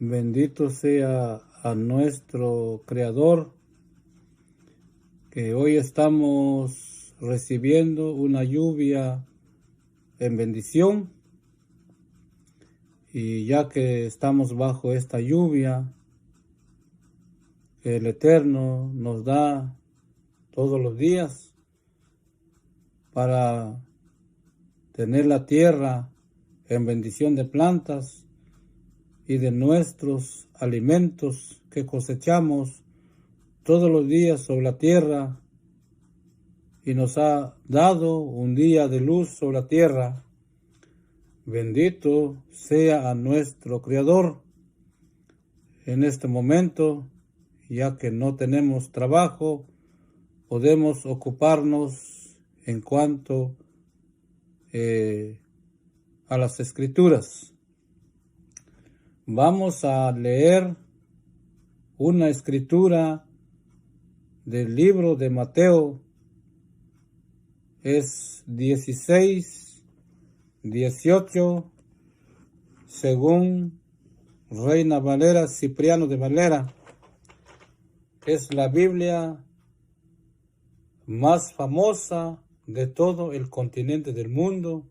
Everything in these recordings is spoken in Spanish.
Bendito sea a nuestro Creador, que hoy estamos recibiendo una lluvia en bendición, y ya que estamos bajo esta lluvia que el Eterno nos da todos los días para tener la tierra en bendición de plantas y de nuestros alimentos que cosechamos todos los días sobre la tierra, y nos ha dado un día de luz sobre la tierra. Bendito sea a nuestro Creador. En este momento, ya que no tenemos trabajo, podemos ocuparnos en cuanto a las Escrituras. Vamos a leer una escritura del libro de Mateo. Es 16:18, según Reina Valera, Cipriano de Valera. Es la Biblia más famosa de todo el continente del mundo.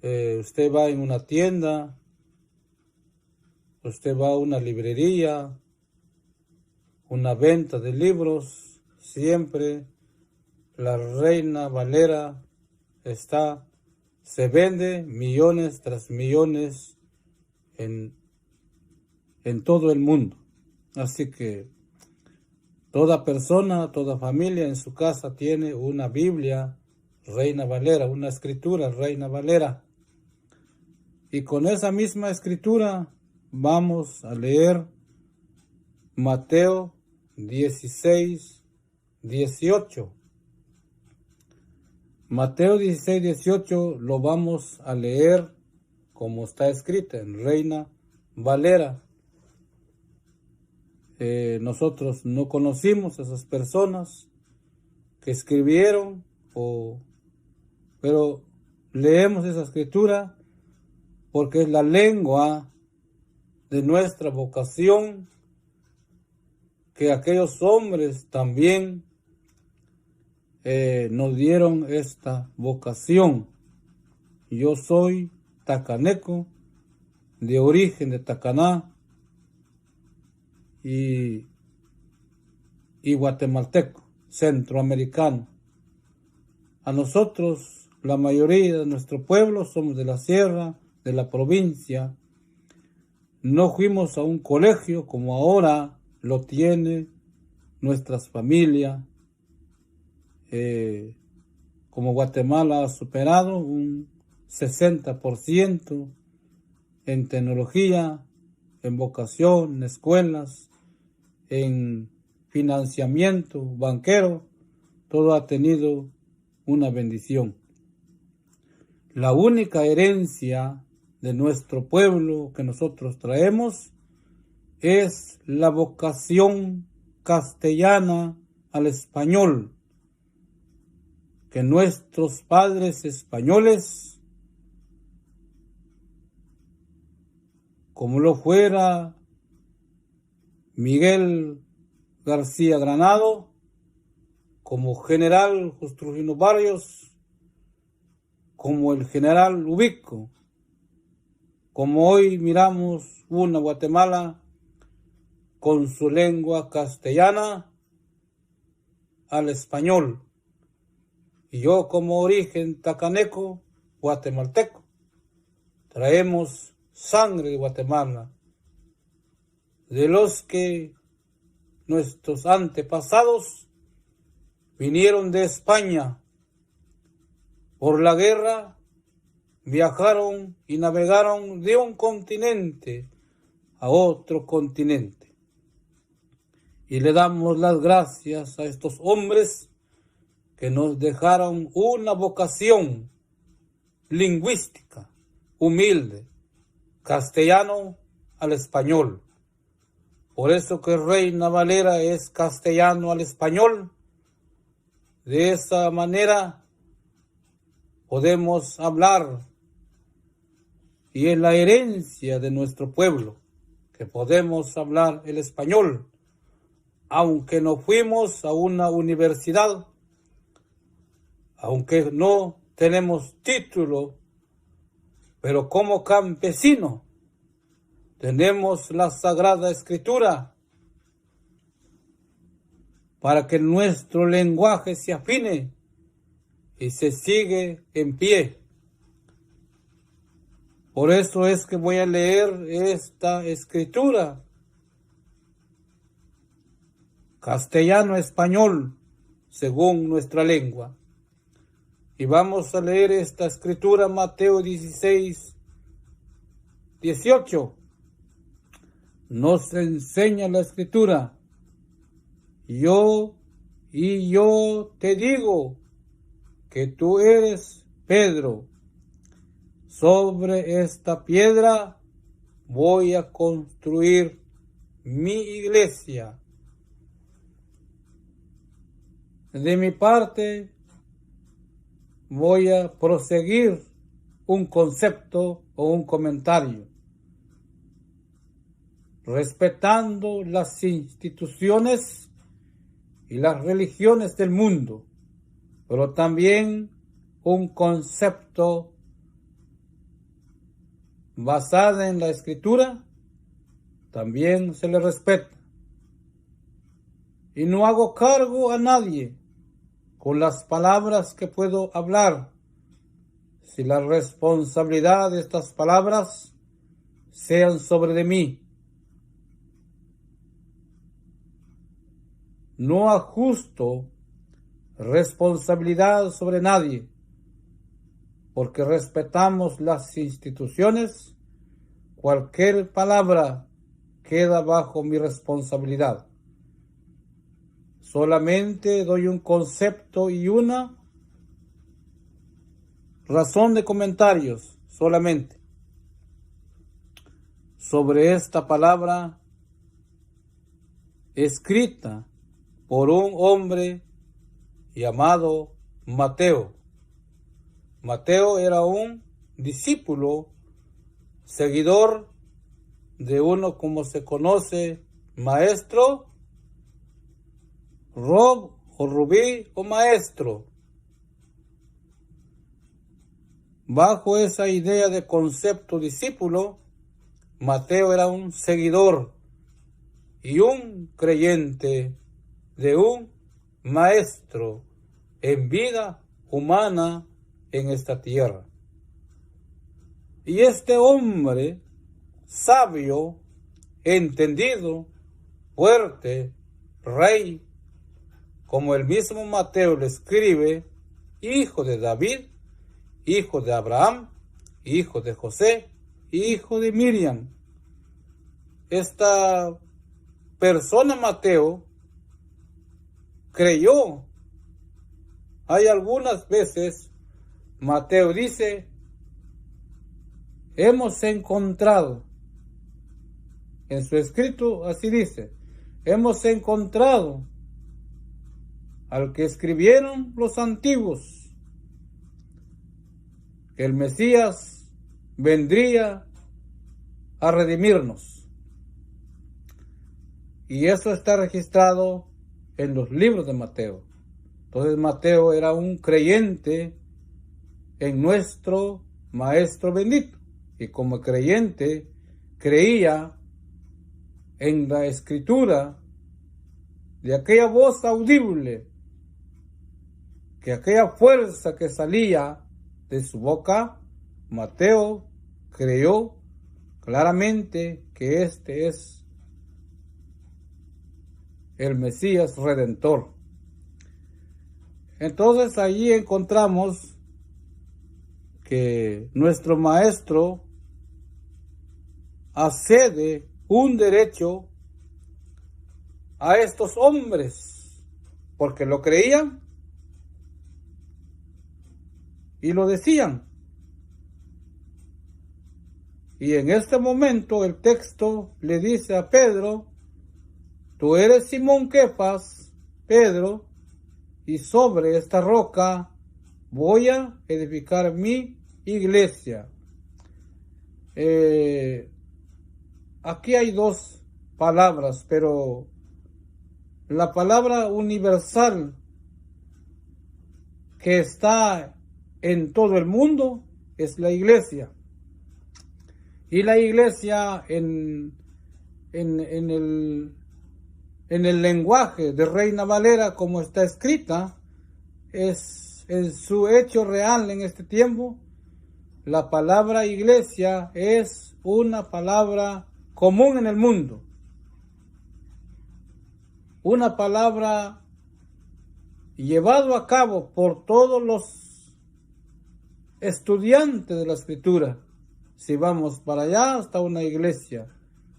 Usted va en una tienda, usted va a una librería, una venta de libros, siempre la Reina Valera se vende millones tras millones en todo el mundo. Así que toda persona, toda familia en su casa tiene una Biblia Reina Valera, una escritura Reina Valera. Y con esa misma escritura vamos a leer Mateo 16:18. Mateo 16:18 lo vamos a leer como está escrito en Reina Valera. Nosotros no conocimos a esas personas que escribieron, pero leemos esa escritura porque es la lengua de nuestra vocación, que aquellos hombres también nos dieron esta vocación. Yo soy tacaneco, de origen de Tacaná y guatemalteco, centroamericano. A nosotros, la mayoría de nuestro pueblo, somos de la sierra, de la provincia. No fuimos a un colegio como ahora lo tiene nuestras familias. Como Guatemala ha superado un 60% en tecnología, en vocación, en escuelas, en financiamiento banquero, todo ha tenido una bendición. La única herencia de nuestro pueblo que nosotros traemos es la vocación castellana al español, que nuestros padres españoles, como lo fuera Miguel García Granado, como general Justiniano Barrios, como el general Ubico, como hoy miramos una Guatemala con su lengua castellana al español. Y yo, como origen tacaneco, guatemalteco, traemos sangre de Guatemala, de los que nuestros antepasados vinieron de España. Por la guerra viajaron y navegaron de un continente a otro continente. Y le damos las gracias a estos hombres que nos dejaron una vocación lingüística, humilde, castellano al español. Por eso que Reina Valera es castellano al español. De esa manera podemos hablar, y es la herencia de nuestro pueblo. que podemos hablar el español, aunque no fuimos a una universidad, aunque no tenemos título, pero como campesino tenemos la Sagrada Escritura para que nuestro lenguaje se afine y se sigue en pie. Por eso es que voy a leer esta escritura, castellano-español, según nuestra lengua. Y vamos a leer esta escritura, Mateo 16, 18. Nos enseña la escritura: yo te digo que tú eres Pedro. Sobre esta piedra voy a construir mi iglesia. De mi parte, voy a proseguir un concepto o un comentario, respetando las instituciones y las religiones del mundo, pero también un concepto basado en la Escritura, también se le respeta. Y no hago cargo a nadie con las palabras que puedo hablar, si la responsabilidad de estas palabras sean sobre de mí. No ajusto responsabilidad sobre nadie, porque respetamos las instituciones. Cualquier palabra queda bajo mi responsabilidad. Solamente doy un concepto y una razón de comentarios, solamente, sobre esta palabra escrita por un hombre llamado Mateo. Mateo era un discípulo, seguidor de uno como se conoce, maestro, Rob o Rubí o maestro. Bajo esa idea de concepto discípulo, Mateo era un seguidor y un creyente de un maestro en vida humana en esta tierra. Y este hombre sabio, entendido, fuerte, rey, como el mismo Mateo le escribe, hijo de David, hijo de Abraham, hijo de José, hijo de Miriam. Esta persona Mateo creyó. Hay algunas veces Mateo dice, hemos encontrado, en su escrito así dice, hemos encontrado al que escribieron los antiguos, que el Mesías vendría a redimirnos. Y eso está registrado en los libros de Mateo. Entonces Mateo era un creyente en nuestro Maestro bendito. Y como creyente creía en la escritura de aquella voz audible, que aquella fuerza que salía de su boca, Mateo creyó claramente que este es el Mesías Redentor. Entonces allí encontramos que nuestro maestro accede un derecho a estos hombres, porque lo creían y lo decían. Y en este momento el texto le dice a Pedro, tú eres Simón Kefas, Pedro, y sobre esta roca voy a edificar mi iglesia. aquí hay dos palabras, pero la palabra universal que está en todo el mundo es la iglesia. Y la iglesia en el lenguaje de Reina Valera, como está escrita, es en su hecho real en este tiempo. La palabra iglesia es una palabra común en el mundo. Una palabra llevado a cabo por todos los estudiantes de la Escritura. Si vamos para allá, está una iglesia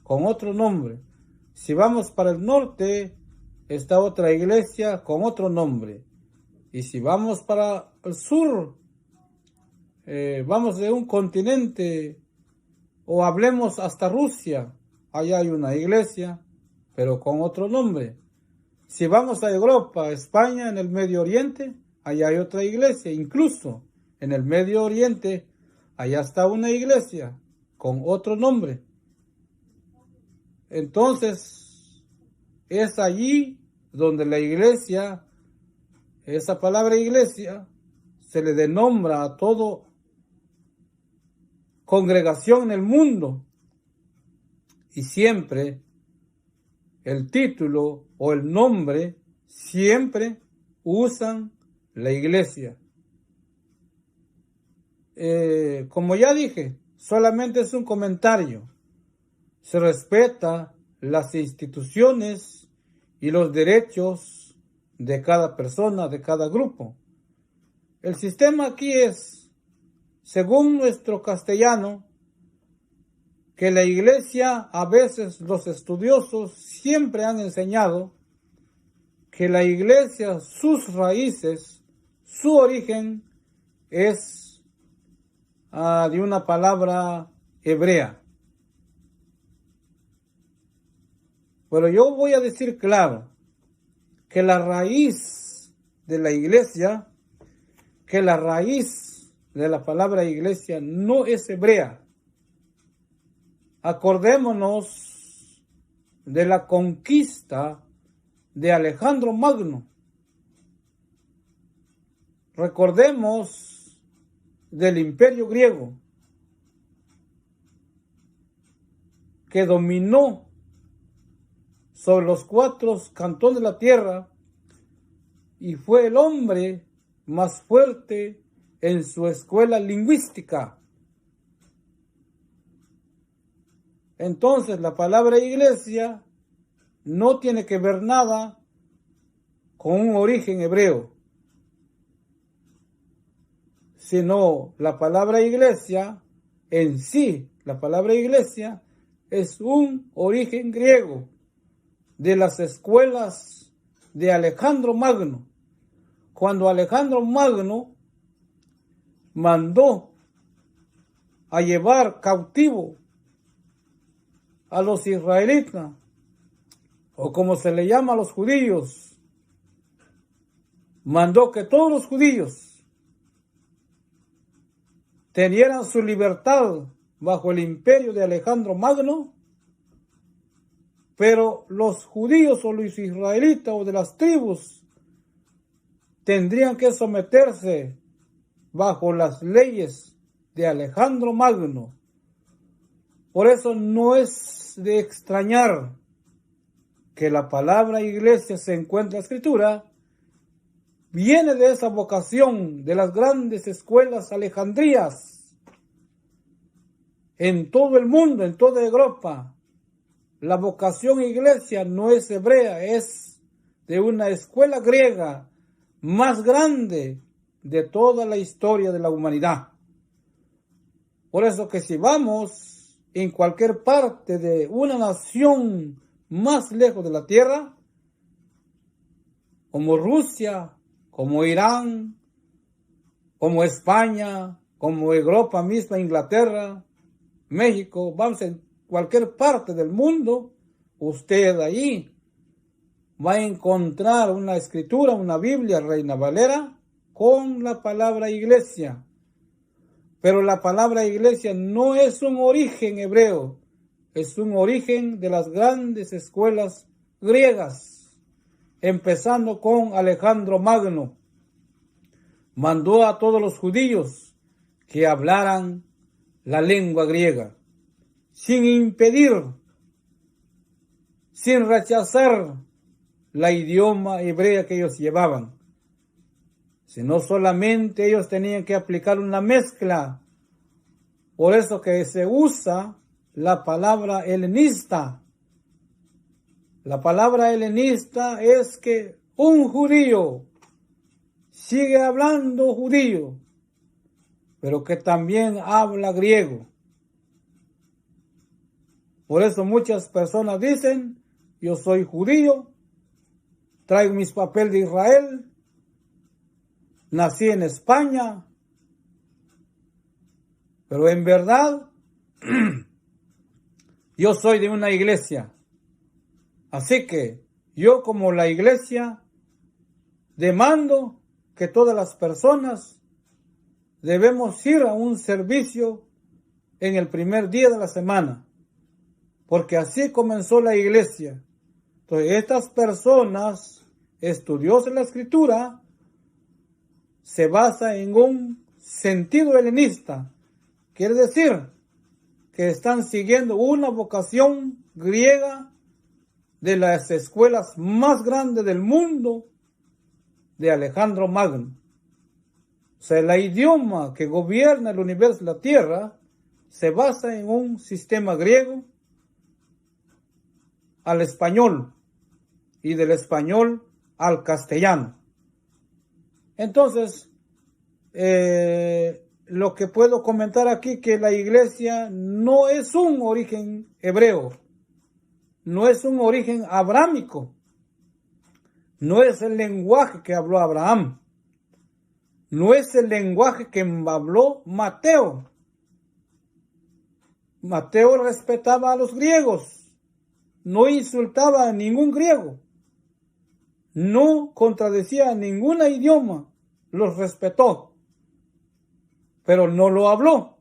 con otro nombre. Si vamos para el norte, está otra iglesia con otro nombre. Y si vamos para el sur, vamos de un continente o hablemos hasta Rusia, allá hay una iglesia, pero con otro nombre. Si vamos a Europa, España, en el Medio Oriente, allá hay otra iglesia. Incluso en el Medio Oriente, allá está una iglesia con otro nombre. Entonces, es allí donde la iglesia, esa palabra iglesia, se le denombra a todo congregación en el mundo. Y siempre el título o el nombre siempre usan la iglesia. Como ya dije, solamente es un comentario. Se respeta las instituciones y los derechos de cada persona, de cada grupo. El sistema aquí es, según nuestro castellano, que la iglesia, a veces los estudiosos siempre han enseñado que la iglesia, sus raíces, su origen es de una palabra hebrea. Pero yo voy a decir claro que la raíz de la iglesia, que la raíz de la palabra iglesia no es hebrea. Acordémonos de la conquista de Alejandro Magno. Recordemos del imperio griego que dominó sobre los 4 cantones de la tierra y fue el hombre más fuerte en su escuela lingüística. Entonces, la palabra iglesia no tiene que ver nada con un origen hebreo, sino la palabra iglesia en sí, la palabra iglesia es un origen griego de las escuelas de Alejandro Magno. Cuando Alejandro Magno mandó a llevar cautivo a los israelitas, o como se le llama a los judíos, mandó que todos los judíos tenieran su libertad bajo el imperio de Alejandro Magno, pero los judíos o los israelitas o de las tribus tendrían que someterse bajo las leyes de Alejandro Magno. Por eso no es de extrañar que la palabra iglesia se encuentra en la Escritura, viene de esa vocación de las grandes escuelas alejandrías en todo el mundo, en toda Europa. La vocación iglesia no es hebrea, es de una escuela griega más grande de toda la historia de la humanidad. Por eso que si vamos en cualquier parte de una nación más lejos de la tierra, como Rusia, como Irán, como España, como Europa misma, Inglaterra, México, vamos en cualquier parte del mundo, usted ahí va a encontrar una escritura, una Biblia Reina Valera con la palabra iglesia. Pero la palabra iglesia no es un origen hebreo, es un origen de las grandes escuelas griegas, empezando con Alejandro Magno. Mandó a todos los judíos que hablaran la lengua griega, sin impedir, sin rechazar la idioma hebrea que ellos llevaban, sino solamente ellos tenían que aplicar una mezcla. Por eso que se usa la palabra helenista. La palabra helenista es que un judío sigue hablando judío, pero que también habla griego. Por eso muchas personas dicen, yo soy judío, traigo mis papeles de Israel, nací en España, pero en verdad yo soy de una iglesia. Así que yo, como la iglesia, demando que todas las personas debemos ir a un servicio en el primer día de la semana, porque así comenzó la iglesia. Entonces, estas personas estudiosas de la Escritura se basa en un sentido helenista. Quiere decir que están siguiendo una vocación griega de las escuelas más grandes del mundo, de Alejandro Magno. O sea, el idioma que gobierna el universo y la tierra se basa en un sistema griego al español y del español al castellano. Entonces, lo que puedo comentar aquí, que la iglesia no es un origen hebreo, no es un origen abrámico, no es el lenguaje que habló Abraham, no es el lenguaje que habló Mateo. Mateo respetaba a los griegos, no insultaba a ningún griego, no contradecía a ningún idioma, los respetó, pero no lo habló,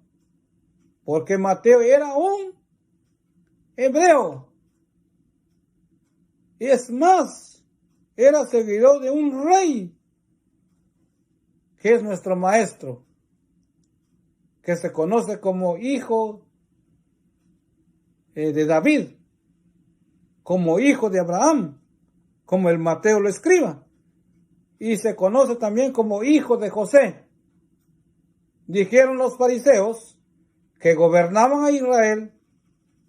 porque Mateo era un hebreo. Y es más, era seguidor de un rey, que es nuestro maestro, que se conoce como hijo de David, como hijo de Abraham, como el Mateo lo escriba, y se conoce también como hijo de José. Dijeron los fariseos que gobernaban a Israel,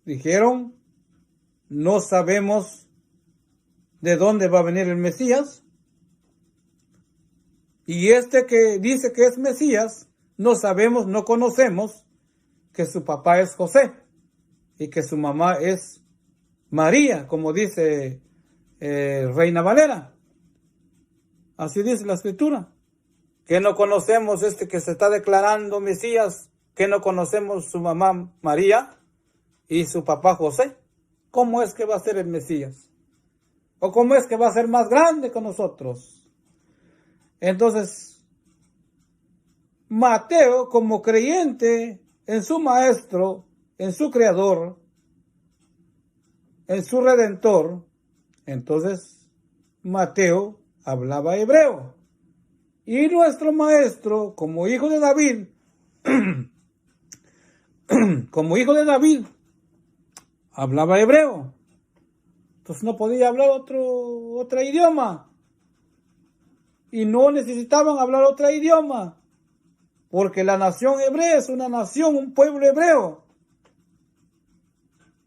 dijeron, no sabemos de dónde va a venir el Mesías, y este que dice que es Mesías, no sabemos, no conocemos que su papá es José y que su mamá es María, como dice Reina Valera. Así dice la Escritura. Que no conocemos que se está declarando Mesías, que no conocemos su mamá María y su papá José. ¿Cómo es que va a ser el Mesías? ¿O cómo es que va a ser más grande que nosotros? Entonces, Mateo, como creyente en su maestro, en su creador, en su redentor, entonces Mateo hablaba hebreo. Y nuestro maestro, como hijo de David, hablaba hebreo. Entonces no podía hablar otro idioma. Y no necesitaban hablar otro idioma, porque la nación hebrea es una nación, un pueblo hebreo.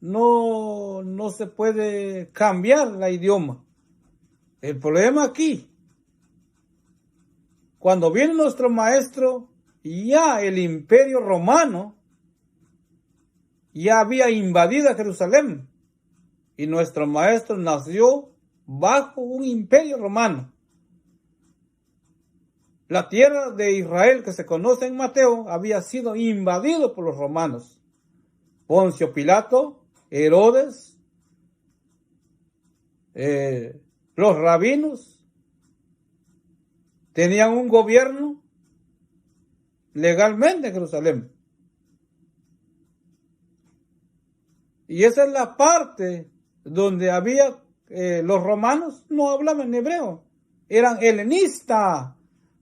No se puede cambiar el idioma. El problema aquí, cuando viene nuestro maestro, ya el imperio romano ya había invadido Jerusalén, y nuestro maestro nació bajo un imperio romano. La tierra de Israel que se conoce en Mateo había sido invadido por los romanos. Poncio Pilato, Herodes, los rabinos tenían un gobierno legalmente en Jerusalén. Y esa es la parte donde había los romanos no hablaban hebreo, eran helenistas,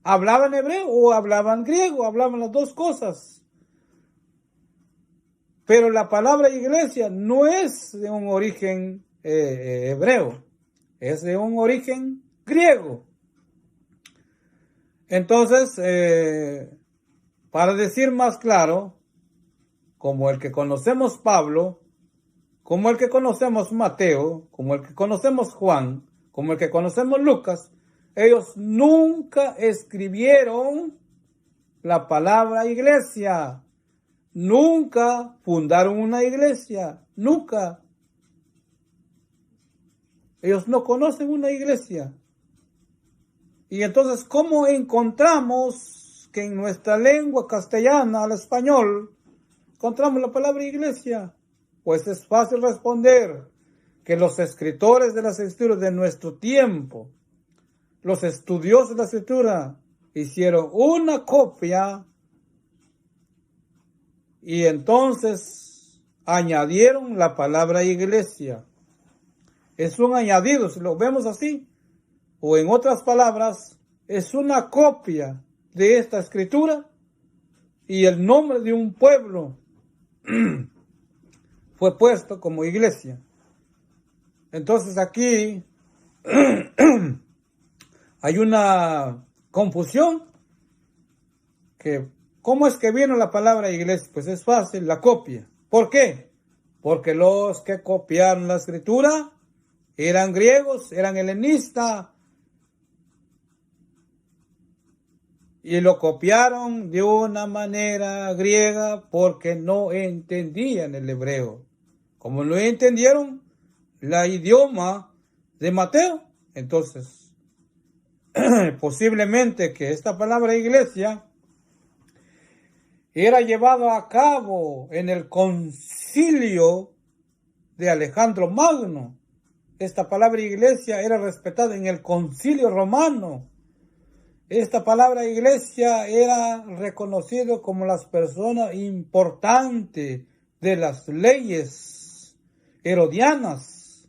hablaban hebreo o hablaban griego, hablaban las dos cosas. Pero la palabra iglesia no es de un origen hebreo, es de un origen griego. Entonces, para decir más claro, como el que conocemos Pablo, como el que conocemos Mateo, como el que conocemos Juan, como el que conocemos Lucas, ellos nunca escribieron la palabra iglesia, nunca fundaron una iglesia, nunca. Ellos no conocen una iglesia. Y entonces, ¿cómo encontramos que en nuestra lengua castellana, al español, encontramos la palabra iglesia? Pues es fácil responder que los escritores de las escrituras de nuestro tiempo, los estudiosos de la escritura, hicieron una copia y entonces añadieron la palabra iglesia. Es un añadido, si lo vemos así, o en otras palabras, es una copia de esta escritura y el nombre de un pueblo fue puesto como iglesia. Entonces aquí hay una confusión que ¿cómo es que vino la palabra iglesia? Pues es fácil, la copia. ¿Por qué? Porque los que copiaron la escritura eran griegos, eran helenistas y lo copiaron de una manera griega porque no entendían el hebreo. Como no entendieron el idioma de Mateo, entonces posiblemente que esta palabra iglesia era llevada a cabo en el concilio de Alejandro Magno. Esta palabra iglesia era respetada en el concilio romano. Esta palabra iglesia era reconocido como las personas importantes de las leyes herodianas.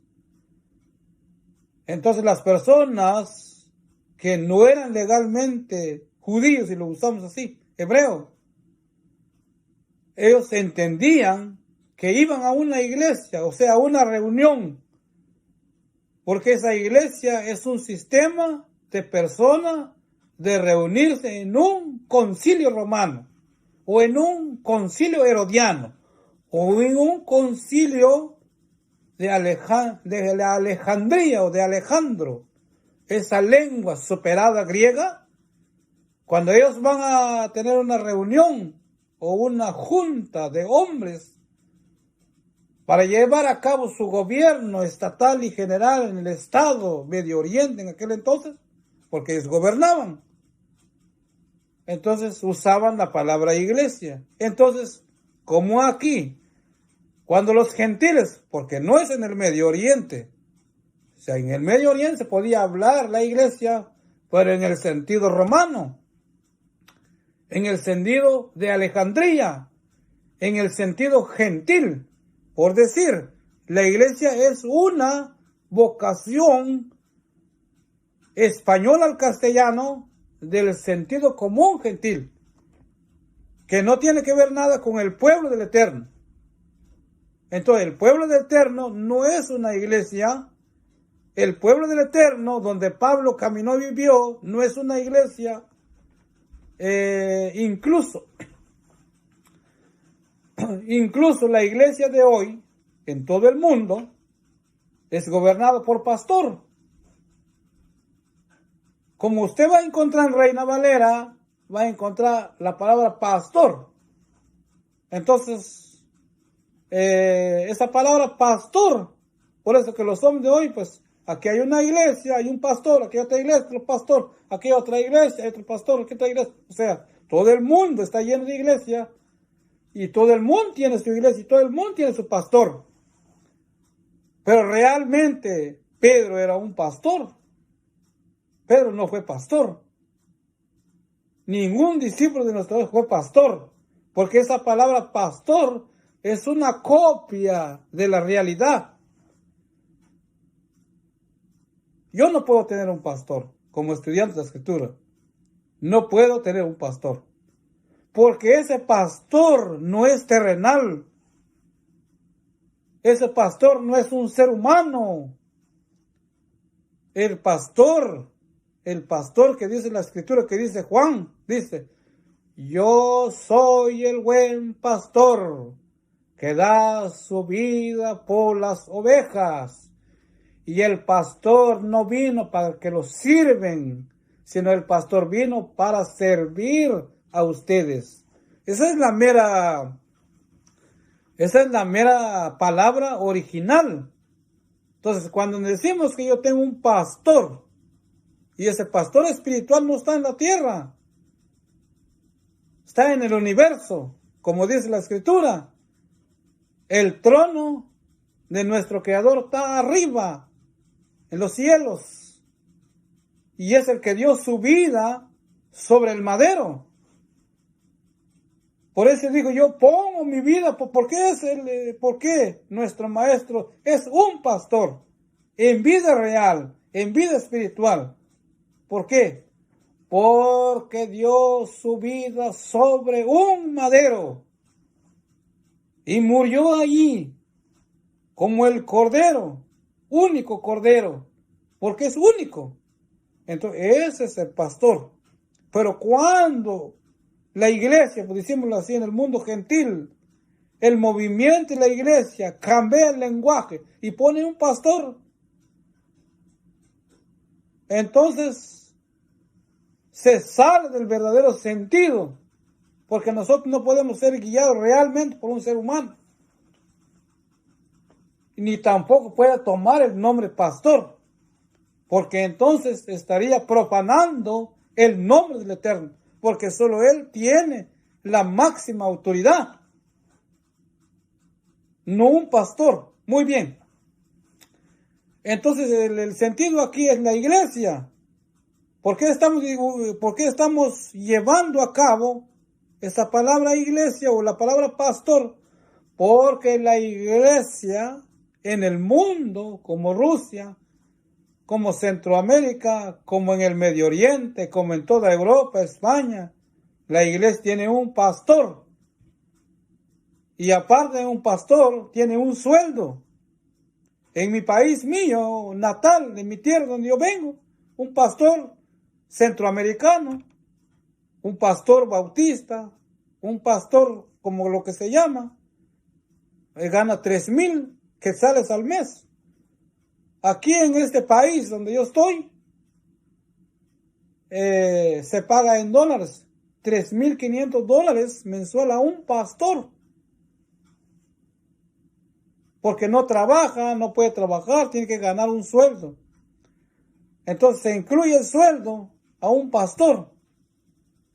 Entonces las personas que no eran legalmente judíos, si lo usamos así, hebreos, ellos entendían que iban a una iglesia, o sea, a una reunión, porque esa iglesia es un sistema de personas de reunirse en un concilio romano, o en un concilio herodiano, o en un concilio de la Alejandría o de Alejandro, esa lengua superada griega. Cuando ellos van a tener una reunión o una junta de hombres para llevar a cabo su gobierno estatal y general en el estado Medio Oriente en aquel entonces, porque ellos gobernaban, entonces usaban la palabra iglesia. Entonces, como aquí, cuando los gentiles, porque no es en el Medio Oriente, o sea, en el Medio Oriente se podía hablar la iglesia, pero en el sentido romano, en el sentido de Alejandría, en el sentido gentil. Por decir, la iglesia es una vocación española al castellano del sentido común gentil, que no tiene que ver nada con el pueblo del Eterno. Entonces, el pueblo del Eterno no es una iglesia. El pueblo del Eterno, donde Pablo caminó y vivió, no es una iglesia. Incluso la iglesia de hoy, en todo el mundo, es gobernada por pastor. Como usted va a encontrar en Reina Valera, va a encontrar la palabra pastor. Entonces, esa palabra pastor, por eso que los hombres de hoy, pues, aquí hay una iglesia, hay un pastor, aquí hay otra iglesia, otro pastor, aquí hay otra iglesia, hay otro pastor, aquí hay otra iglesia. O sea, todo el mundo está lleno de iglesia y todo el mundo tiene su iglesia y todo el mundo tiene su pastor. Pero realmente Pedro era un pastor. Pedro no fue pastor. Ningún discípulo de nuestro Dios fue pastor, porque esa palabra pastor es una copia de la realidad. Yo no puedo tener un pastor como estudiante de la Escritura. No puedo tener un pastor. Porque ese pastor no es terrenal. Ese pastor no es un ser humano. El pastor que dice la Escritura, que dice Juan, dice: yo soy el buen pastor que da su vida por las ovejas. Y el pastor no vino para que los sirven, sino el pastor vino para servir a ustedes. Esa es la mera palabra original. Entonces, cuando decimos que yo tengo un pastor, y ese pastor espiritual no está en la tierra, está en el universo, como dice la Escritura. El trono de nuestro Creador está arriba, en los cielos, y es el que dio su vida sobre el madero. Por eso digo, yo pongo mi vida, ¿por qué nuestro maestro es un pastor en vida real, en vida espiritual? ¿Por qué? Porque dio su vida sobre un madero y murió allí como el cordero, único cordero, porque es único. Entonces, ese es el pastor. Pero cuando la iglesia, pues decímoslo así, en el mundo gentil, el movimiento de la iglesia cambia el lenguaje y pone un pastor, entonces se sale del verdadero sentido, porque nosotros no podemos ser guiados realmente por un ser humano, ni tampoco puede tomar el nombre pastor, porque entonces estaría profanando el nombre del Eterno, porque solo Él tiene la máxima autoridad, no un pastor. Muy bien. Entonces el sentido aquí es la iglesia. ¿Por qué estamos llevando a cabo esa palabra iglesia o la palabra pastor? Porque la iglesia en el mundo, como Rusia, como Centroamérica, como en el Medio Oriente, como en toda Europa, España, la iglesia tiene un pastor. Y aparte de un pastor, tiene un sueldo. En mi país mío, natal, en mi tierra donde yo vengo, un pastor centroamericano, un pastor bautista, un pastor como lo que se llama, gana 3,000 quetzales al mes. Aquí en este país donde yo estoy, se paga en dólares, $3,500 mensual a un pastor. Porque no trabaja, no puede trabajar, tiene que ganar un sueldo. Entonces se incluye el sueldo a un pastor.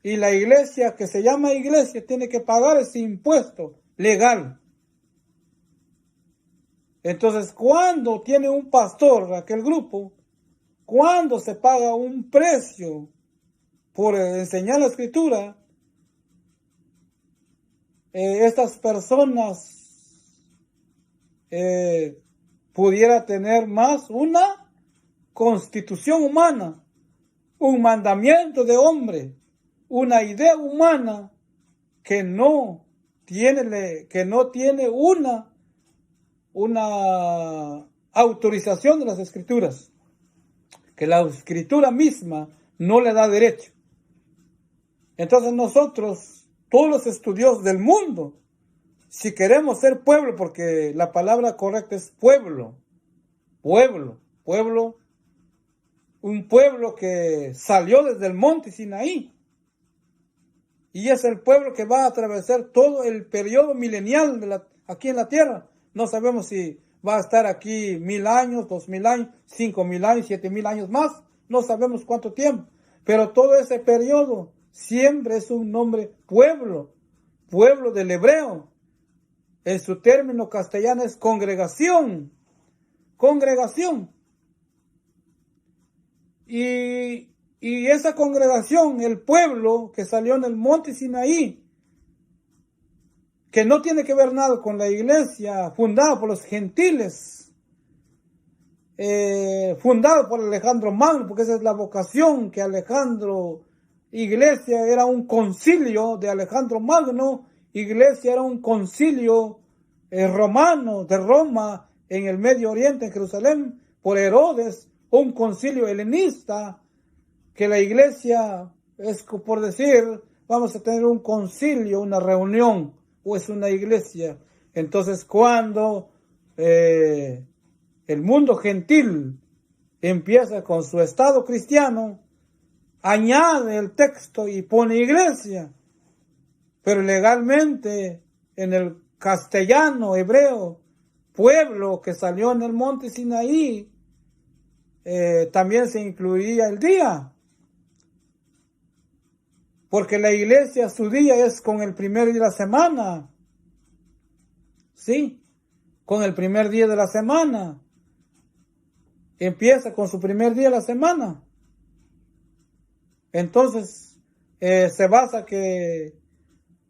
Y la iglesia, que se llama iglesia, tiene que pagar ese impuesto legal. Entonces, cuando tiene un pastor aquel grupo, cuando se paga un precio por enseñar la Escritura, estas personas pudiera tener más una constitución humana, un mandamiento de hombre, una idea humana que no tiene una autorización de las Escrituras, que la Escritura misma no le da derecho. Entonces nosotros, todos los estudiosos del mundo, si queremos ser pueblo, porque la palabra correcta es pueblo, un pueblo que salió desde el monte Sinaí, y es el pueblo que va a atravesar todo el periodo milenial aquí en la tierra. No sabemos si va a estar aquí 1,000 años, 2,000 años, 5,000 años, 7,000 años más, no sabemos cuánto tiempo, pero todo ese periodo siempre es un nombre pueblo del hebreo. En su término castellano es congregación. Y esa congregación, el pueblo que salió en el monte Sinaí, que no tiene que ver nada con la iglesia fundada por los gentiles, fundada por Alejandro Magno, porque esa es la vocación que Alejandro, iglesia era un concilio de Alejandro Magno, iglesia era un concilio romano de Roma en el Medio Oriente, en Jerusalén, por Herodes, un concilio helenista, que la iglesia es por decir, vamos a tener un concilio, una reunión, o es una iglesia. Entonces, cuando el mundo gentil empieza con su estado cristiano, añade el texto y pone iglesia, pero legalmente en el castellano hebreo, pueblo que salió en el monte Sinaí, también se incluía el día, porque la iglesia su día es con el primer día de la semana, ¿sí? Con el primer día de la semana, empieza con su primer día de la semana. Entonces, se basa que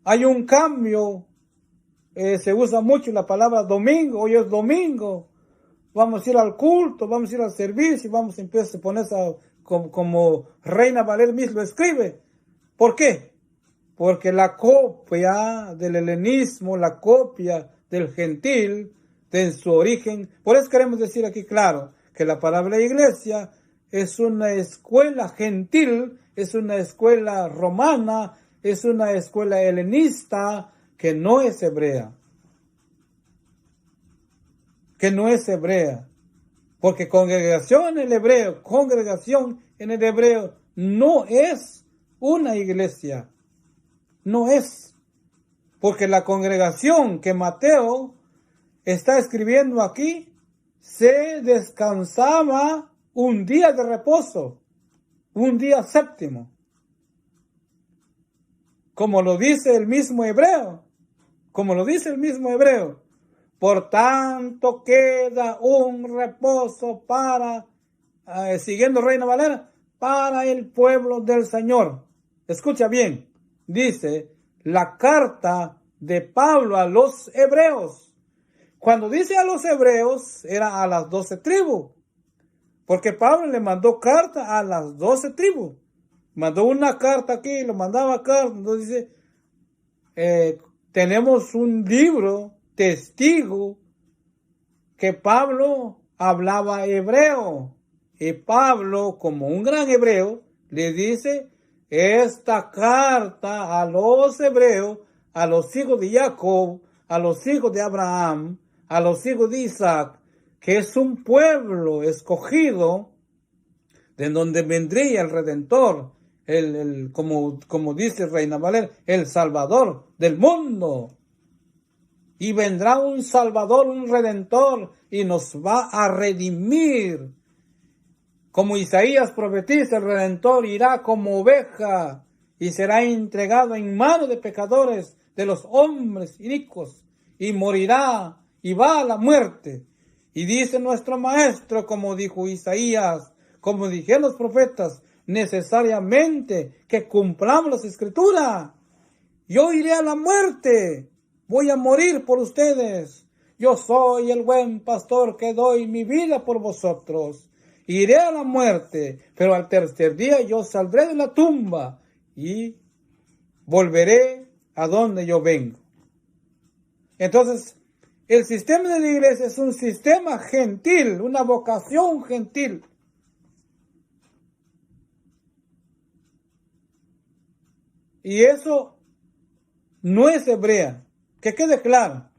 hay un cambio, se usa mucho la palabra domingo, hoy es domingo, vamos a ir al culto, vamos a ir al servicio, vamos a empezar a ponerse como Reina Valera mismo lo escribe. ¿Por qué? Porque la copia del helenismo, la copia del gentil, de su origen, por eso queremos decir aquí claro, que la palabra iglesia es una escuela gentil, es una escuela romana, es una escuela helenista que no es hebrea. Que no es hebrea. Porque congregación en el hebreo no es una iglesia. No es. Porque la congregación que Mateo está escribiendo aquí se descansaba un día de reposo, un día séptimo. Como lo dice el mismo hebreo. Por tanto queda un reposo para, siguiendo Reina Valera, para el pueblo del Señor. Escucha bien, dice la carta de Pablo a los hebreos. Cuando dice a los hebreos, era a las 12 tribus. Porque Pablo le mandó carta a las 12 tribus. Mandó una carta aquí, lo mandaba carta. Entonces dice, tenemos un libro testigo que Pablo hablaba hebreo. Y Pablo, como un gran hebreo, le dice esta carta a los hebreos, a los hijos de Jacob, a los hijos de Abraham, a los hijos de Isaac, que es un pueblo escogido de donde vendría el Redentor, como dice Reina Valera, el Salvador del mundo. Y vendrá un Salvador, un Redentor, y nos va a redimir. Como Isaías profetiza, el Redentor irá como oveja y será entregado en manos de pecadores, de los hombres inicuos, y morirá y va a la muerte. Y dice nuestro Maestro, como dijo Isaías, como dijeron los profetas, necesariamente que cumplamos las Escrituras. Yo iré a la muerte, voy a morir por ustedes. Yo soy el buen pastor que doy mi vida por vosotros. Iré a la muerte, pero al tercer día yo saldré de la tumba y volveré a donde yo vengo. Entonces, el sistema de la iglesia es un sistema gentil, una vocación gentil. Y eso no es hebrea, que quede claro.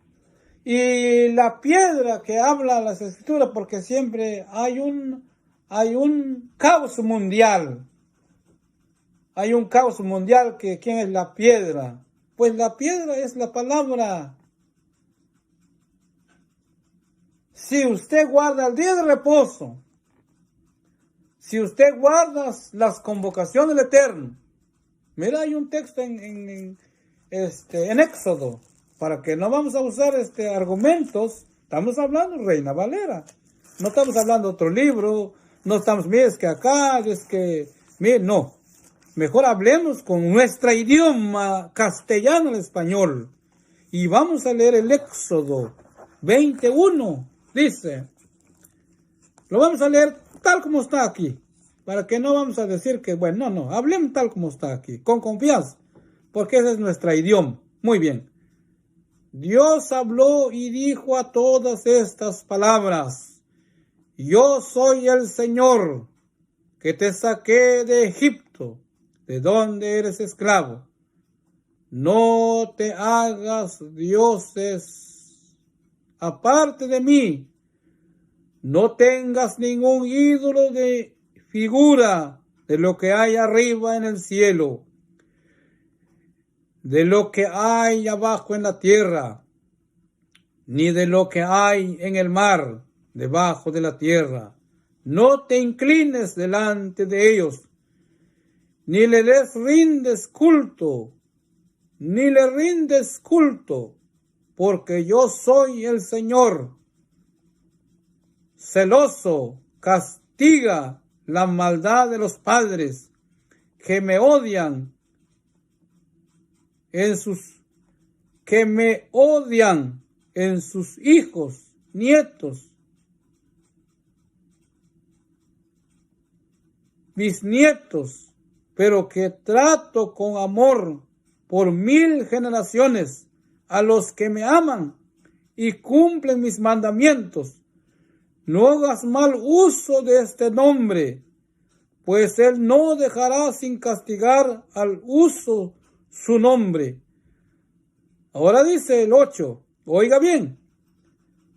Y la piedra que habla las Escrituras, porque siempre hay un caos mundial. Hay un caos mundial que ¿quién es la piedra? Pues la piedra es la palabra. Si usted guarda el día de reposo, si usted guarda las convocaciones del Eterno, mira, hay un texto en Éxodo, para que no vamos a usar argumentos, estamos hablando Reina Valera, no estamos hablando de otro libro, no estamos, mire, es que acá, es que, mire, no, mejor hablemos con nuestro idioma castellano, el español, Y vamos a leer el Éxodo 21, dice. Lo vamos a leer tal como está aquí, para que no vamos a decir que, bueno, no, hablemos tal como está aquí, con confianza, porque ese es nuestro idioma. Muy bien. Dios habló y dijo a todas estas palabras: yo soy el Señor, que te saqué de Egipto, de donde eres esclavo. No te hagas dioses aparte de mí. No tengas ningún ídolo de figura de lo que hay arriba en el cielo, de lo que hay abajo en la tierra, ni de lo que hay en el mar debajo de la tierra. No te inclines delante de ellos, ni les rindes culto, porque yo soy el Señor. Celoso, castiga la maldad de los padres que me odian en sus hijos, nietos, bisnietos, pero que trato con amor por 1000 generaciones a los que me aman y cumplen mis mandamientos. No hagas mal uso de este nombre, pues él no dejará sin castigar al uso su nombre. Ahora dice el 8, oiga bien.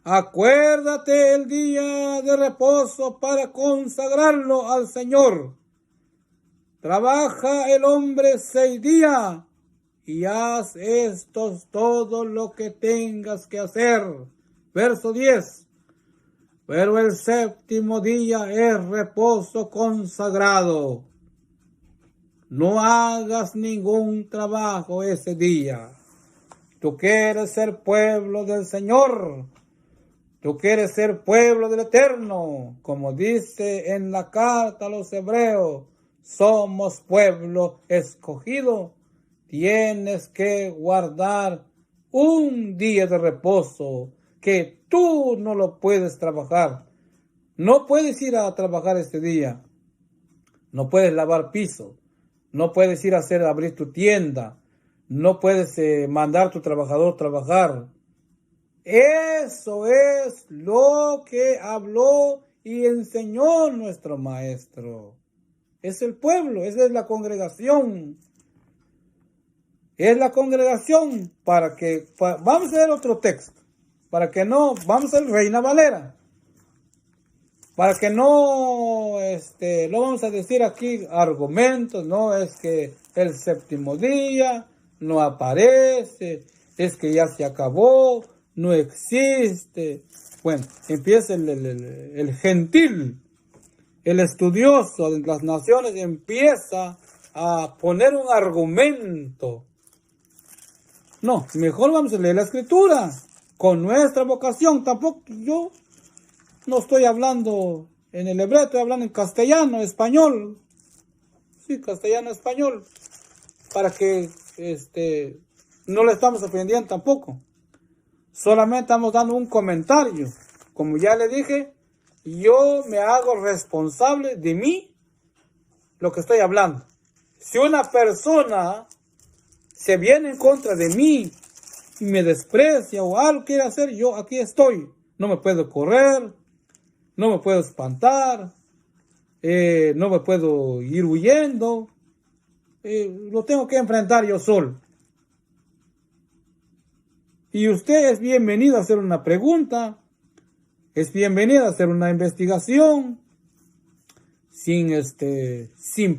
Acuérdate el día de reposo para consagrarlo al Señor. Trabaja el hombre 6 días y haz todo lo que tengas que hacer. Verso 10. Pero el séptimo día es reposo consagrado. No hagas ningún trabajo ese día. Tú quieres ser pueblo del Señor. Tú quieres ser pueblo del Eterno. Como dice en la carta a los Hebreos, somos pueblo escogido. Tienes que guardar un día de reposo que tú no lo puedes trabajar. No puedes ir a trabajar este día. No puedes lavar piso. No puedes ir a abrir tu tienda. No puedes mandar a tu trabajador a trabajar. Eso es lo que habló y enseñó nuestro maestro. Es el pueblo, esa es la congregación. Es la congregación vamos a ver otro texto. Vamos a Reina Valera. Para que no vamos a decir aquí argumentos, no es que el séptimo día no aparece, es que ya se acabó, no existe. Bueno, empieza el gentil, el estudioso de las naciones, empieza a poner un argumento. No, mejor vamos a leer la escritura con nuestra vocación. Tampoco yo no estoy hablando en el hebreo, estoy hablando en castellano, español. Sí, castellano, español. Para que no le estamos ofendiendo tampoco. Solamente estamos dando un comentario. Como ya le dije, yo me hago responsable de mí, lo que estoy hablando. Si una persona se viene en contra de mí y me desprecia o algo quiere hacer, yo aquí estoy. No me puedo correr, no me puedo espantar, no me puedo ir huyendo. Lo tengo que enfrentar yo solo. Y usted es bienvenido a hacer una pregunta, es bienvenido a hacer una investigación, sin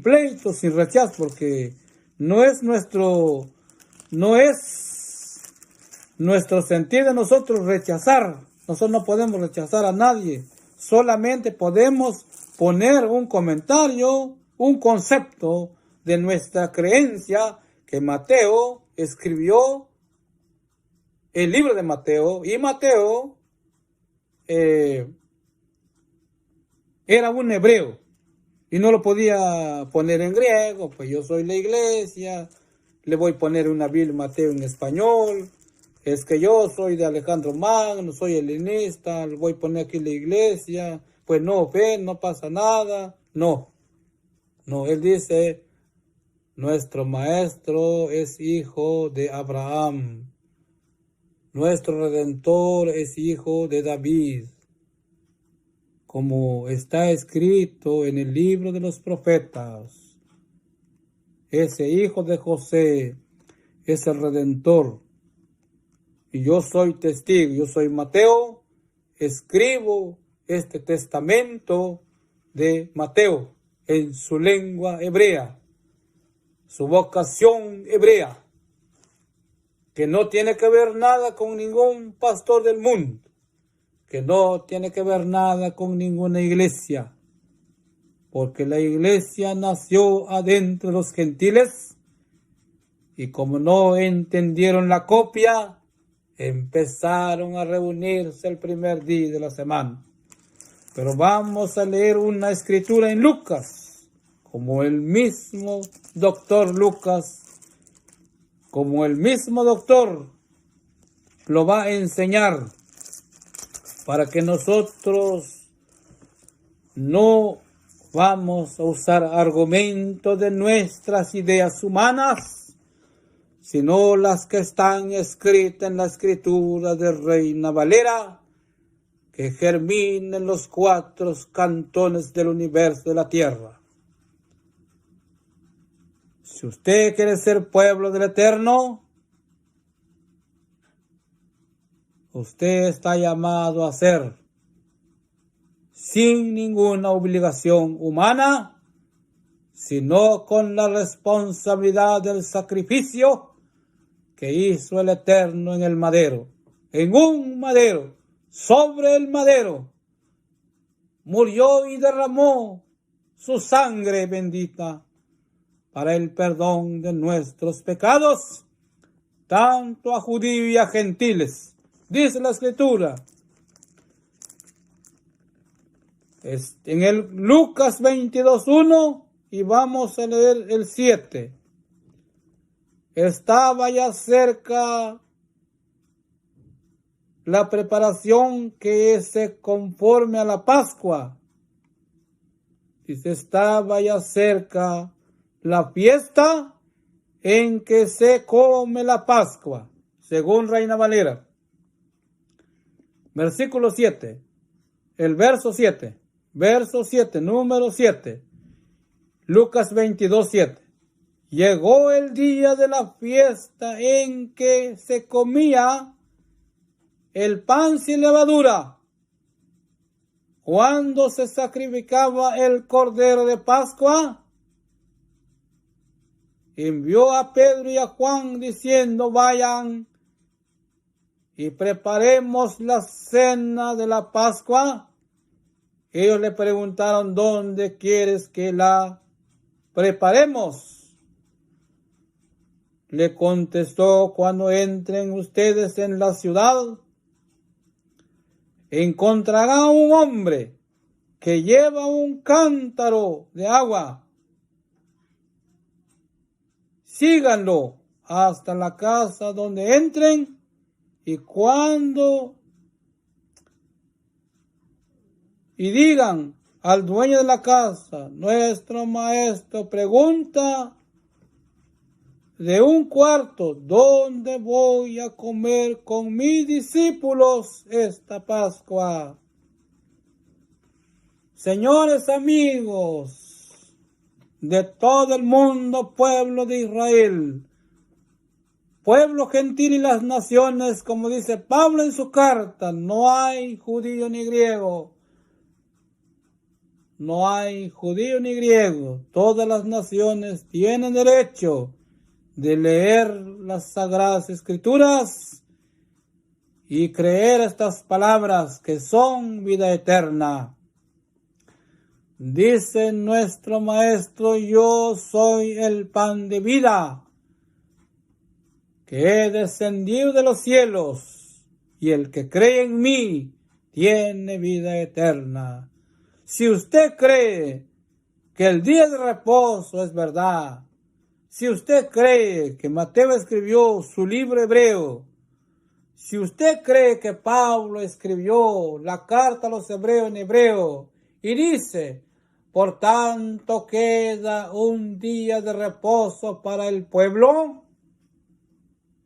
pleito, sin rechazo, porque no es nuestro sentir de nosotros rechazar. Nosotros no podemos rechazar a nadie. Solamente podemos poner un comentario, un concepto de nuestra creencia que Mateo escribió el libro de Mateo. Y Mateo era un hebreo y no lo podía poner en griego. Pues yo soy la iglesia, le voy a poner una Biblia Mateo en español. es que yo soy de Alejandro Magno, soy helenista, voy a poner aquí la iglesia, pues no, ven, no pasa nada. No, no, él dice, nuestro maestro es hijo de Abraham, nuestro redentor es hijo de David, como está escrito en el libro de los profetas. Ese hijo de José es el redentor. Y yo soy testigo, yo soy Mateo, escribo este testamento de Mateo en su lengua hebrea, su vocación hebrea, que no tiene que ver nada con ningún pastor del mundo, que no tiene que ver nada con ninguna iglesia, porque la iglesia nació adentro de los gentiles y como no entendieron la copia, empezaron a reunirse el primer día de la semana. Pero vamos a leer una escritura en Lucas, como el mismo doctor Lucas, como el mismo doctor lo va a enseñar, para que nosotros no vamos a usar argumentos de nuestras ideas humanas, sino las que están escritas en la escritura de Reina Valera, que germina en los 4 cantones del universo de la tierra. Si usted quiere ser pueblo del Eterno, usted está llamado a ser, sin ninguna obligación humana, sino con la responsabilidad del sacrificio que hizo el Eterno en el madero, en un madero, sobre el madero, murió y derramó su sangre bendita para el perdón de nuestros pecados, tanto a judíos y a gentiles. Dice la Escritura, en el Lucas 22:1, y vamos a leer el 7. Estaba ya cerca la preparación que se conforme a la Pascua. Dice, estaba ya cerca la fiesta en que se come la Pascua, según Reina Valera. Versículo 7, el verso 7, número 7, Lucas 22:7. Llegó el día de la fiesta en que se comía el pan sin levadura, cuando se sacrificaba el cordero de Pascua. Envió a Pedro y a Juan diciendo, vayan y preparemos la cena de la Pascua. Ellos le preguntaron, ¿dónde quieres que la preparemos? Le contestó, cuando entren ustedes en la ciudad, encontrarán un hombre que lleva un cántaro de agua. Síganlo hasta la casa donde entren, y digan al dueño de la casa, nuestro maestro pregunta de un cuarto, ¿dónde voy a comer con mis discípulos esta Pascua? Señores amigos de todo el mundo, pueblo de Israel, pueblo gentil y las naciones, como dice Pablo en su carta, no hay judío ni griego. No hay judío ni griego. Todas las naciones tienen derecho de leer las Sagradas Escrituras y creer estas palabras que son vida eterna. Dice nuestro Maestro, yo soy el pan de vida, que he descendido de los cielos, y el que cree en mí tiene vida eterna. Si usted cree que el día de reposo es verdad, si usted cree que Mateo escribió su libro hebreo Si usted cree que Pablo escribió la carta a los hebreos en hebreo y dice, por tanto queda un día de reposo para el pueblo,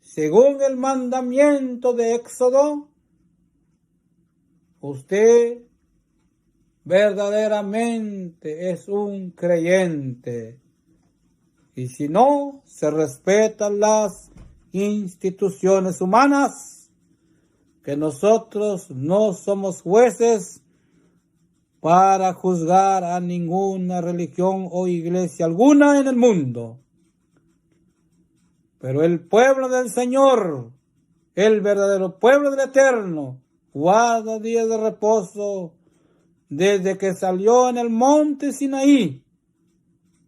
según el mandamiento de Éxodo, usted verdaderamente es un creyente. Y si no, se respetan las instituciones humanas, que nosotros no somos jueces para juzgar a ninguna religión o iglesia alguna en el mundo. Pero el pueblo del Señor, el verdadero pueblo del Eterno, guarda días de reposo desde que salió en el monte Sinaí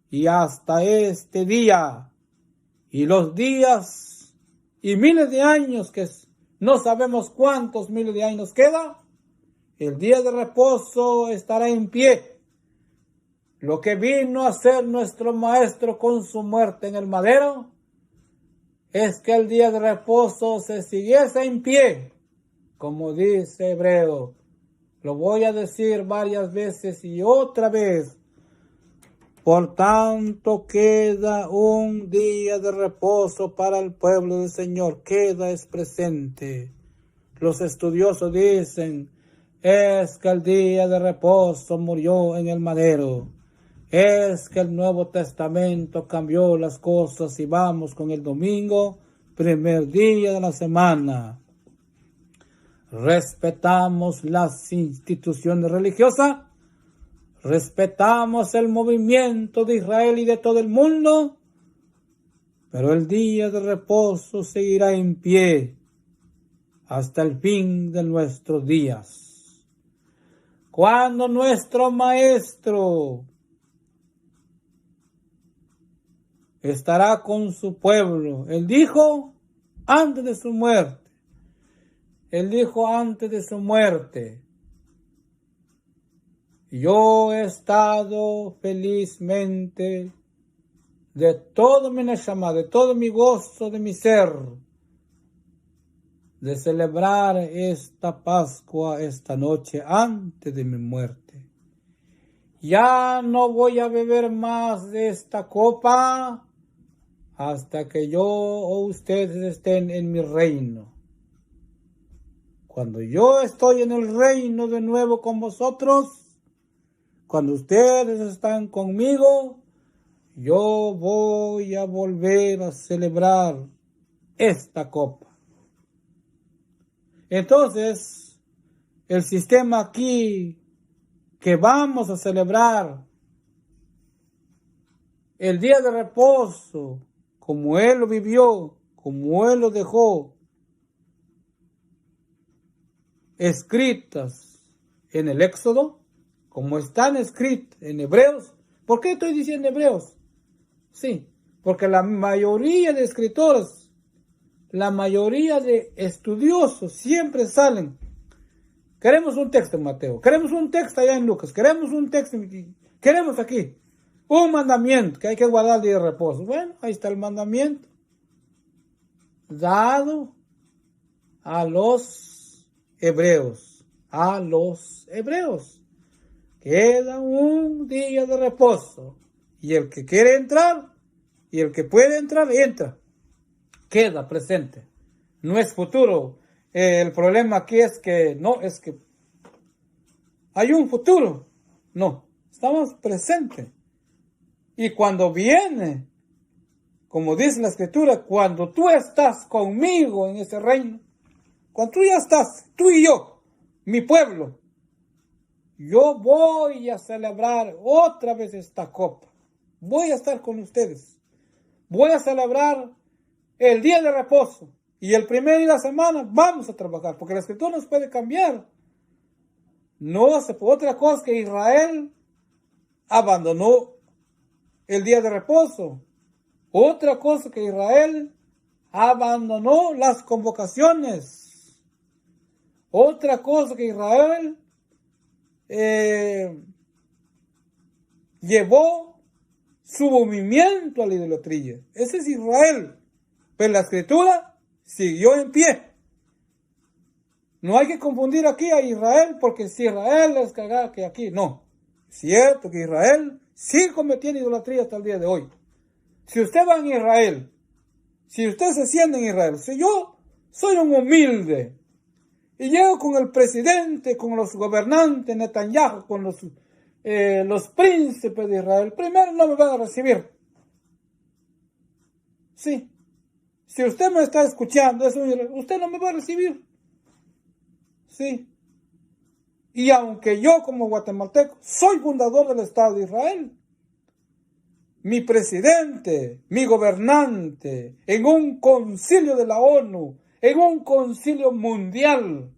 y hasta este día, y los días y miles de años, que no sabemos cuántos miles de años queda, el día de reposo estará en pie. Lo que vino a hacer nuestro Maestro con su muerte en el madero es que el día de reposo se siguiese en pie, como dice Hebreo. Lo voy a decir varias veces y otra vez. Por tanto, queda un día de reposo para el pueblo del Señor. Queda es presente. Los estudiosos dicen, es que el día de reposo murió en el madero. Es que el Nuevo Testamento cambió las cosas y vamos con el domingo, primer día de la semana. Respetamos las instituciones religiosas, respetamos el movimiento de Israel y de todo el mundo, pero el día de reposo seguirá en pie hasta el fin de nuestros días. Cuando nuestro Maestro estará con su pueblo, Él dijo antes de su muerte, yo he estado felizmente de todo mi neshama, de todo mi gozo, de mi ser, de celebrar esta Pascua esta noche antes de mi muerte. Ya no voy a beber más de esta copa hasta que yo o ustedes estén en mi reino. Cuando yo estoy en el reino de nuevo con vosotros, cuando ustedes están conmigo, yo voy a volver a celebrar esta copa. Entonces, el sistema aquí que vamos a celebrar, el día de reposo, como Él lo vivió, como Él lo dejó, escritas en el Éxodo, como están escritas en Hebreos. ¿Por qué estoy diciendo Hebreos? Sí, porque la mayoría de escritores, la mayoría de estudiosos siempre salen. Queremos un texto en Mateo, queremos un texto allá en Lucas, queremos un texto, queremos aquí un mandamiento que hay que guardar el día de reposo. Bueno, ahí está el mandamiento dado a los hebreos, Queda un día de reposo y el que quiere entrar y el que puede entrar, entra. Queda presente. No es futuro. El problema aquí es que no, es que hay un futuro. No, estamos presentes. Y cuando viene, como dice la Escritura, cuando tú estás conmigo en ese reino, cuando tú ya estás, tú y yo, mi pueblo, yo voy a celebrar otra vez esta copa. Voy a estar con ustedes. Voy a celebrar el día de reposo. Y el primer día de la semana vamos a trabajar, porque la Escritura nos puede cambiar. No se puede. Otra cosa que Israel abandonó el día de reposo. Otra cosa que Israel abandonó las convocaciones. Otra cosa que Israel llevó su movimiento a la idolatría. Ese es Israel. Pero la Escritura siguió en pie. No hay que confundir aquí a Israel, porque si Israel es que aquí, no. Cierto que Israel sigue cometiendo idolatría hasta el día de hoy. Si usted va en Israel, si usted se siente en Israel, si yo soy un humilde y llego con el presidente, con los gobernantes, Netanyahu, con los príncipes de Israel, primero no me van a recibir. Sí. Si usted me está escuchando, usted no me va a recibir. Sí. Y aunque yo como guatemalteco soy fundador del Estado de Israel, mi presidente, mi gobernante, en un concilio de la ONU, en un concilio mundial,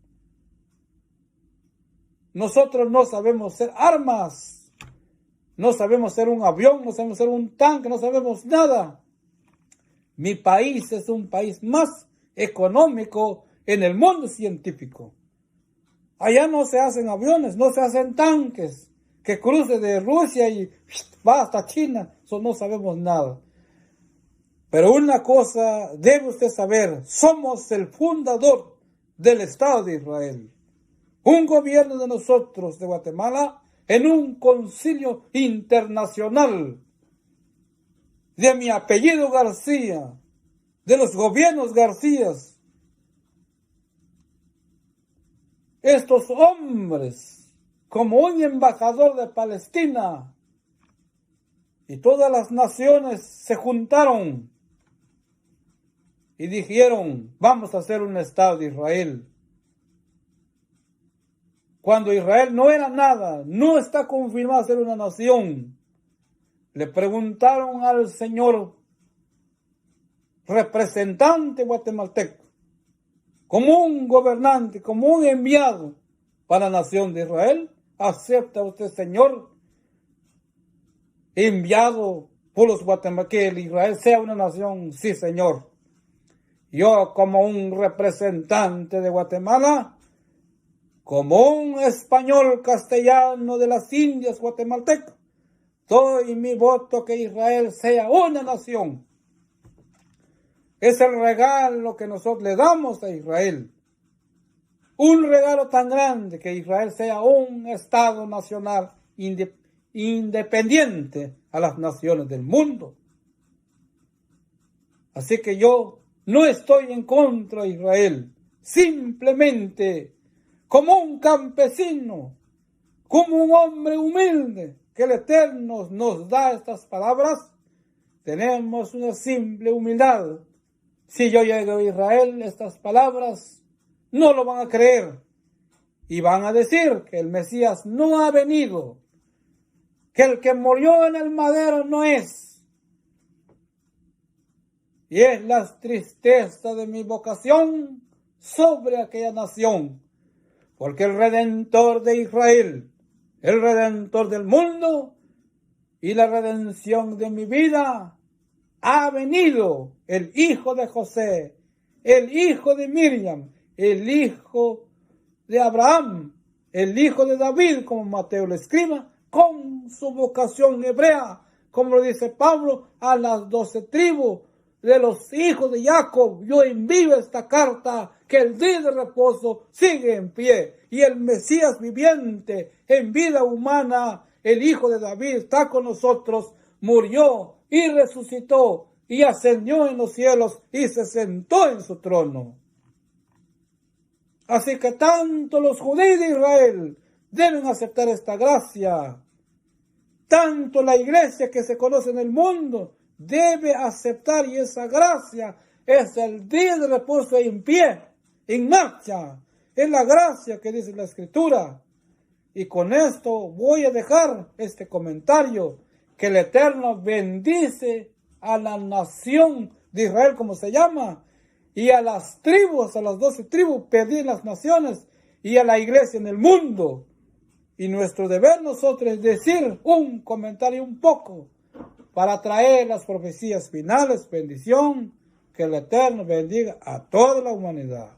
nosotros no sabemos ser armas, no sabemos ser un avión, no sabemos ser un tanque, no sabemos nada. Mi país es un país más económico en el mundo científico. Allá no se hacen aviones, no se hacen tanques que cruce de Rusia y va hasta China. Eso no sabemos nada. Pero una cosa debe usted saber, somos el fundador del Estado de Israel. Un gobierno de nosotros, de Guatemala, en un concilio internacional de mi apellido García, de los gobiernos Garcías. Estos hombres, como un embajador de Palestina, y todas las naciones se juntaron y dijeron, vamos a hacer un Estado de Israel. Cuando Israel no era nada, no está confirmado ser una nación, le preguntaron al señor representante guatemalteco, como un gobernante, como un enviado para la nación de Israel, ¿acepta usted, señor, enviado por los guatemaltecos, que Israel sea una nación? Sí, señor. Yo, como un representante de Guatemala, como un español castellano de las Indias guatemalteco, doy mi voto que Israel sea una nación. Es el regalo que nosotros le damos a Israel. Un regalo tan grande que Israel sea un Estado nacional independiente a las naciones del mundo. Así que yo no estoy en contra de Israel. Simplemente como un campesino, como un hombre humilde, que el Eterno nos da estas palabras, tenemos una simple humildad. Si yo llego a Israel, estas palabras no lo van a creer y van a decir que el Mesías no ha venido, que el que murió en el madero no es. Y es la tristeza de mi vocación sobre aquella nación, porque el Redentor de Israel, el Redentor del mundo y la redención de mi vida, ha venido, el hijo de José, el hijo de Miriam, el hijo de Abraham, el hijo de David, como Mateo lo escriba, con su vocación hebrea, como lo dice Pablo, a las 12 tribus de los hijos de Jacob. Yo envío esta carta, que el día de reposo sigue en pie, y el Mesías viviente, en vida humana, el hijo de David, está con nosotros, murió y resucitó y ascendió en los cielos y se sentó en su trono. Así que tanto los judíos de Israel deben aceptar esta gracia, tanto la iglesia que se conoce en el mundo debe aceptar, y esa gracia es el día de reposo en pie, en marcha. Es la gracia que dice la Escritura. Y con esto voy a dejar este comentario, que el Eterno bendice a la nación de Israel, como se llama, y a las tribus, a las 12 tribus, pedir las naciones, y a la iglesia en el mundo. Y nuestro deber nosotros es decir un comentario un poco, para traer las profecías finales. Bendición, que el Eterno bendiga a toda la humanidad.